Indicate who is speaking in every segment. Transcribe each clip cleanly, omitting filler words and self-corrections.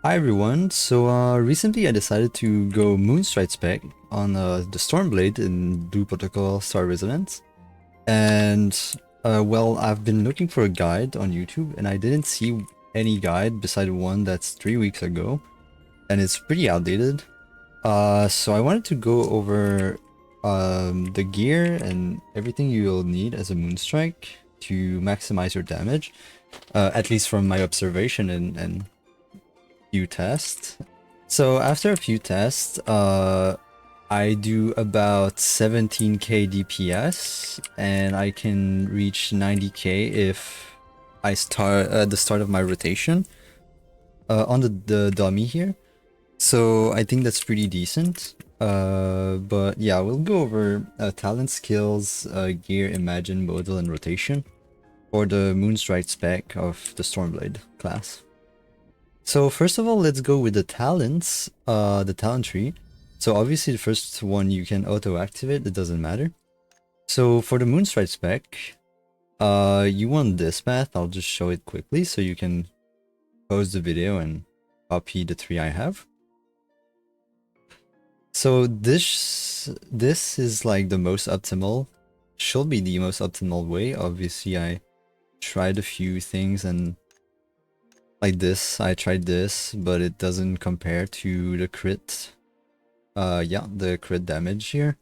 Speaker 1: Hi everyone, recently I decided to go Moonstrike Spec on the Stormblade in Blue Protocol Star Resonance. And well, I've been looking for a guide on YouTube and I didn't see any guide beside one that's 3 weeks ago. And it's pretty outdated. So I wanted to go over the gear and everything you'll need as a Moonstrike to maximize your damage. At least from my observation and few tests. So after a few tests, I do about 17k DPS and I can reach 90k if I start at the start of my rotation on the dummy here. So I think that's pretty decent. But yeah, we'll go over talent, skills, gear, imagine, modal, and rotation for the Moonstrike spec of the Stormblade class. So first of all, let's go with the talents, the talent tree. So obviously the first one you can auto-activate, it doesn't matter. So for the Moonstrike spec, you want this path. I'll just show it quickly so you can pause the video and copy the tree I have. So this is like the most optimal, should be the most optimal way. Obviously I tried a few things and like this, I tried this, but it doesn't compare to the crit. Yeah, the crit damage here.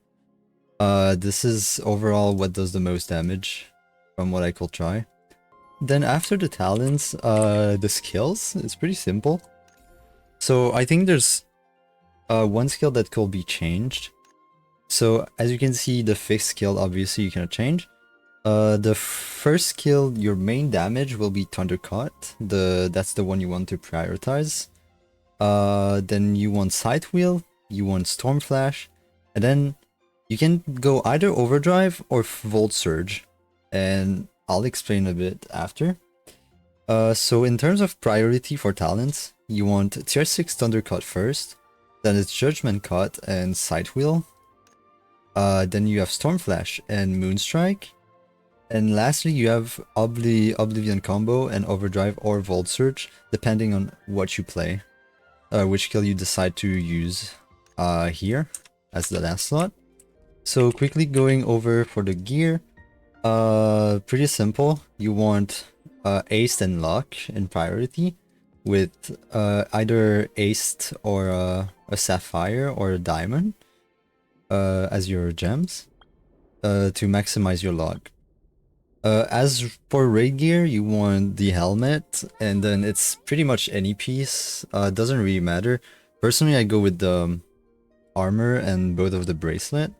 Speaker 1: This is overall what does the most damage from what I could try. Then after the talents, the skills, it's pretty simple. So I think there's one skill that could be changed. So as you can see, the fixed skill, obviously you cannot change. The first skill, your main damage will be Thundercut. That's the one you want to prioritize. Then you want Scythe Wheel, you want Storm Flash, and then you can go either Overdrive or Volt Surge, and I'll explain a bit after. So in terms of priority for talents, you want Tier 6 Thundercut first, then it's Judgment Cut and Scythe Wheel. Then you have Storm Flash and Moonstrike. And lastly, you have Oblivion Combo and Overdrive or Volt Surge, depending on what you play. Which skill you decide to use here as the last slot. So quickly going over for the gear, pretty simple. You want Aced and Luck in priority with either Aced or a Sapphire or a Diamond as your gems to maximize your luck. As for raid gear, you want the helmet, and then it's pretty much any piece. Doesn't really matter. Personally, I go with the armor and both of the bracelet,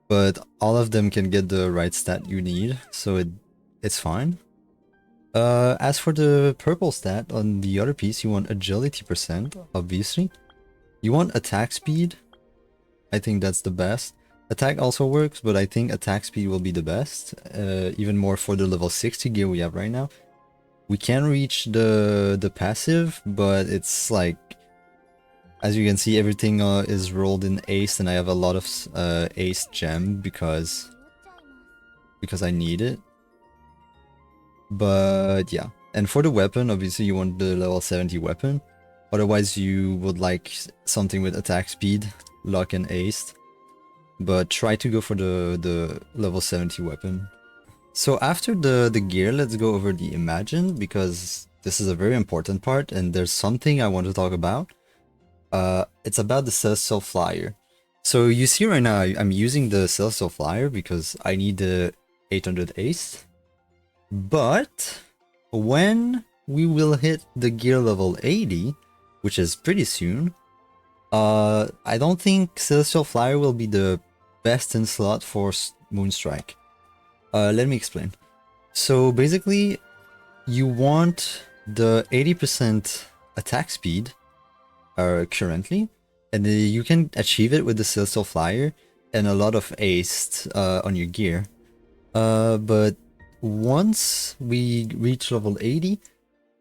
Speaker 1: but all of them can get the right stat you need, so it's fine. As for the purple stat on the other piece, you want agility percent, obviously. You want attack speed. I think that's the best. Attack also works, but I think attack speed will be the best, even more for the level 60 gear we have right now. We can reach the passive, but it's like, as you can see, everything is rolled in Ace, and I have a lot of Ace gem because I need it. But yeah, and for the weapon, obviously you want the level 70 weapon. Otherwise you would like something with attack speed, luck and Ace. But try to go for the level 70 weapon. So after the gear, let's go over the Imagine, because this is a very important part and there's something I want to talk about. It's about the Celestial Flyer. So you see right now I'm using the Celestial Flyer because I need the 800 Ace. But when we will hit the gear level 80, which is pretty soon, I don't think Celestial Flyer will be the best in slot for Moonstrike. Let me explain. So basically, you want the 80% attack speed currently, and you can achieve it with the Celestial Flyer and a lot of Ace on your gear. But once we reach level 80,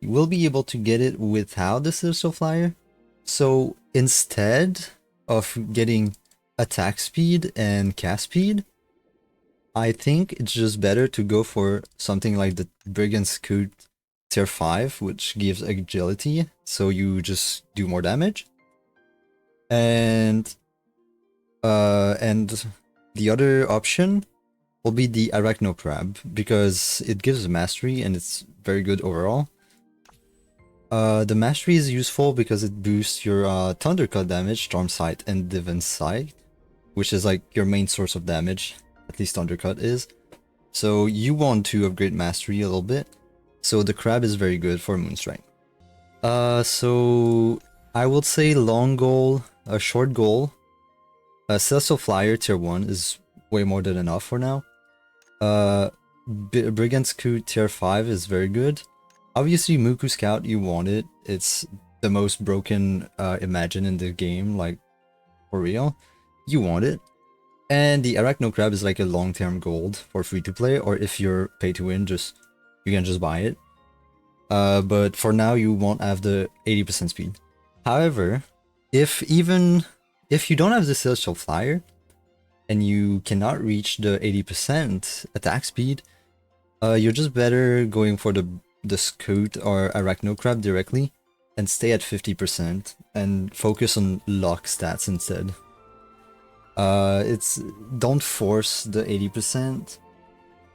Speaker 1: you will be able to get it without the Celestial Flyer. So instead of getting attack speed and cast speed, I think it's just better to go for something like the Brigand's Scoot tier 5, which gives agility, so you just do more damage. And the other option will be the Arachno Crab, because it gives mastery and it's very good overall. The mastery is useful because it boosts your Thundercut damage, Storm Sight, and Divine Sight, which is like your main source of damage, at least Thundercut is. So you want to upgrade mastery a little bit, so the crab is very good for Moonstrike. So I would say long goal, a short goal. Celestial Flyer tier 1 is way more than enough for now. Brigand Scout tier 5 is very good. Obviously Muku Scout, you want it. It's the most broken Imagine in the game, like for real. You want it. And the Arachno Crab is like a long-term gold for free-to-play, or if you're pay-to-win, you can just buy it. But for now, you won't have the 80% speed. However, if you don't have the Celestial Flyer, and you cannot reach the 80% attack speed, you're just better going for the Scout or Arachno Crab directly, and stay at 50%, and focus on luck stats instead. Don't force the 80%.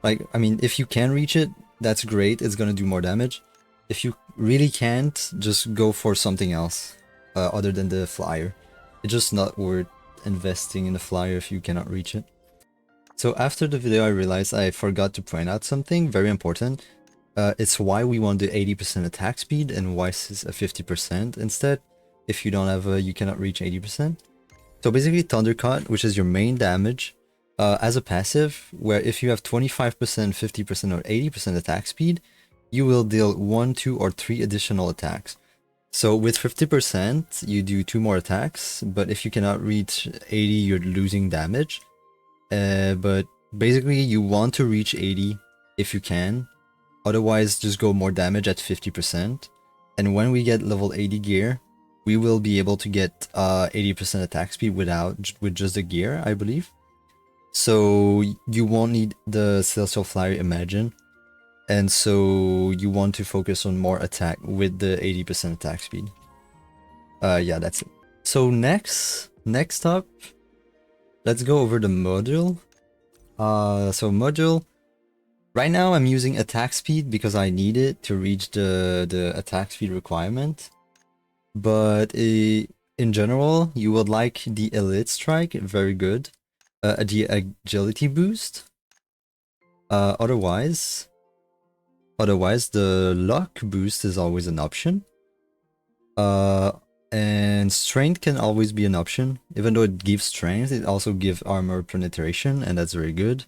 Speaker 1: Like, I mean, if you can reach it, that's great, it's gonna do more damage. If you really can't, just go for something else, other than the flyer. It's just not worth investing in the flyer if you cannot reach it. So after the video I realized I forgot to point out something very important. It's why we want the 80% attack speed and why it's a 50% instead. If you don't have you cannot reach 80%. So basically Thundercut, which is your main damage, as a passive, where if you have 25%, 50% or 80% attack speed, you will deal 1, 2 or 3 additional attacks. So with 50%, you do 2 more attacks, but if you cannot reach 80, you're losing damage. But basically you want to reach 80 if you can, otherwise just go more damage at 50%. And when we get level 80 gear, we will be able to get 80% attack speed with just the gear, I believe. So you won't need the Celestial Flyer Imagine. And so you want to focus on more attack with the 80% attack speed. Yeah, that's it. So next up, let's go over the module. So module, right now I'm using attack speed because I need it to reach the attack speed requirement. But in general, you would like the Elite Strike, very good. The agility boost. Otherwise, the luck boost is always an option. And strength can always be an option. Even though it gives strength, it also gives armor penetration, and that's very good.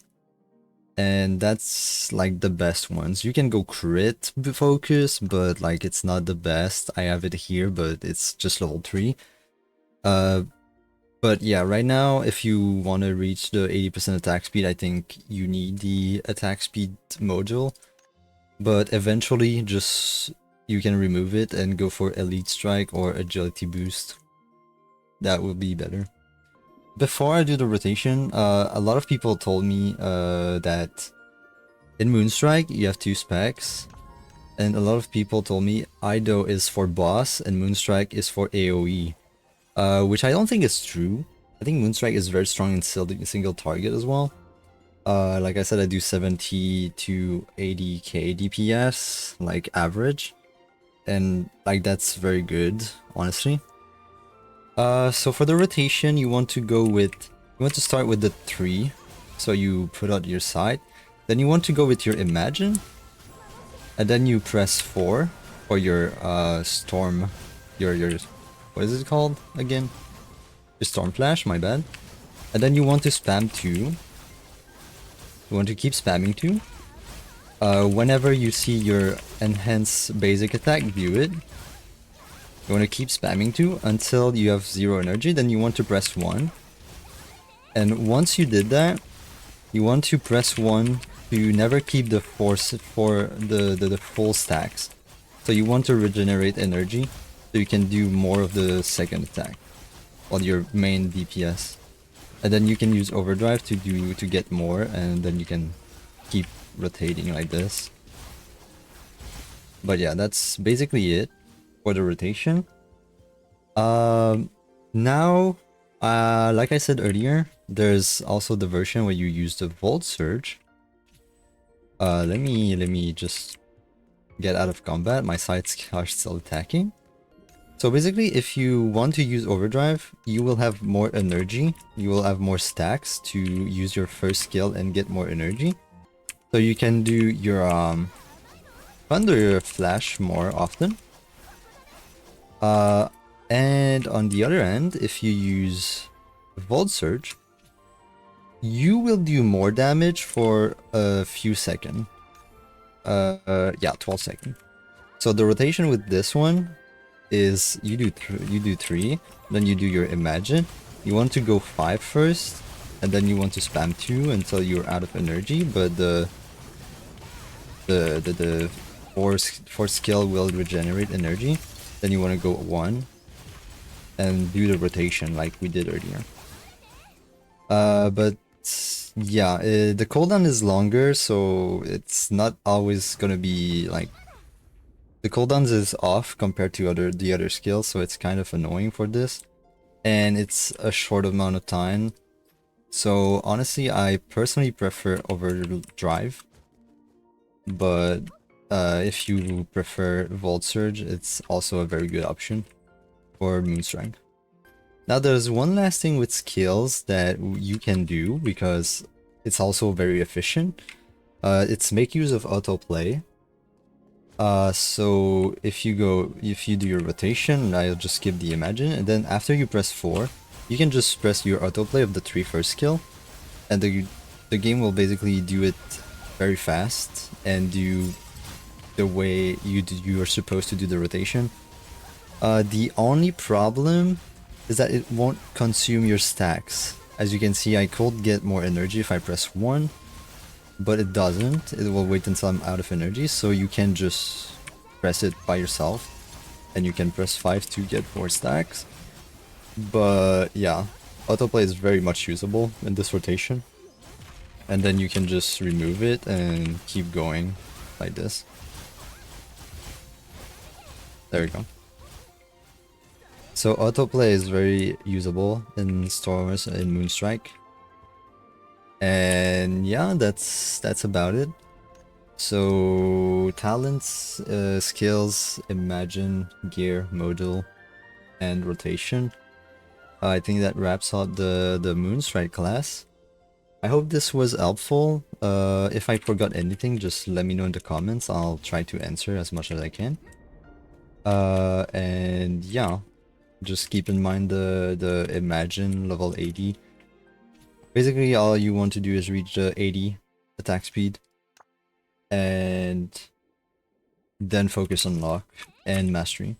Speaker 1: And that's like the best ones. You can go crit focus, but like it's not the best. I have it here, but it's just level 3. But yeah, right now, if you want to reach the 80% attack speed, I think you need the attack speed module. But eventually, just you can remove it and go for Elite Strike or Agility Boost. That would be better. Before I do the rotation, a lot of people told me that in Moonstrike you have 2 specs, and a lot of people told me Ido is for boss and Moonstrike is for AoE, which I don't think is true. I think Moonstrike is very strong in single target as well. Like I said, I do 70 to 80k DPS, like average, and like that's very good, honestly. So for the rotation, you want to start with the 3, so you put out your side. Then you want to go with your Imagine, and then you press 4 for your Storm, your what is it called again? Your Storm Flash, my bad. And then you want to spam 2. You want to keep spamming 2. Whenever you see your Enhance Basic Attack, view it. You want to keep spamming 2 until you have 0 energy, then you want to press 1. And once you did that, you want to press 1 to never keep the force for the full stacks. So you want to regenerate energy, so you can do more of the second attack on your main DPS. And then you can use Overdrive to get more, and then you can keep rotating like this. But yeah, that's basically it for the rotation. Now, like I said earlier, there's also the version where you use the Volt Surge. Let me just get out of combat. My sides are still attacking. So basically, if you want to use Overdrive, you will have more energy. You will have more stacks to use your first skill and get more energy. So you can do your Thunder Flash more often. And on the other end, if you use Volt Surge, you will do more damage for a few seconds. Yeah, 12 seconds. So the rotation with this one is you do 3, then you do your Imagine. You want to go 5 first, and then you want to spam 2 until you're out of energy, but the 4 skill will regenerate energy. Then you want to go 1 and do the rotation like we did earlier. But yeah, the cooldown is longer, so it's not always gonna be like the cooldowns is off compared to the other skills, so it's kind of annoying for this, and it's a short amount of time. So honestly, I personally prefer Overdrive, but if you prefer Volt Surge, it's also a very good option for Moonstrike. Now there's one last thing with skills that you can do because it's also very efficient. It's make use of autoplay. So if you do your rotation, I'll just skip the Imagine, and then after you press 4, you can just press your autoplay of the 3 first skill, and the game will basically do it very fast and do the way you are supposed to do the rotation. The only problem is that it won't consume your stacks. As you can see, I could get more energy if I press 1, but it doesn't. It will wait until I'm out of energy, so you can just press it by yourself, and you can press 5 to get more stacks. But yeah, autoplay is very much usable in this rotation. And then you can just remove it and keep going like this. There we go. So autoplay is very usable in Stormers and Moonstrike. And yeah, that's about it. So talents, skills, Imagine, gear, modal, and rotation. I think that wraps up the Moonstrike class. I hope this was helpful. If I forgot anything, just let me know in the comments. I'll try to answer as much as I can. And yeah, just keep in mind the Imagine level 80. Basically, all you want to do is reach the 80 attack speed, and then focus on luck and mastery.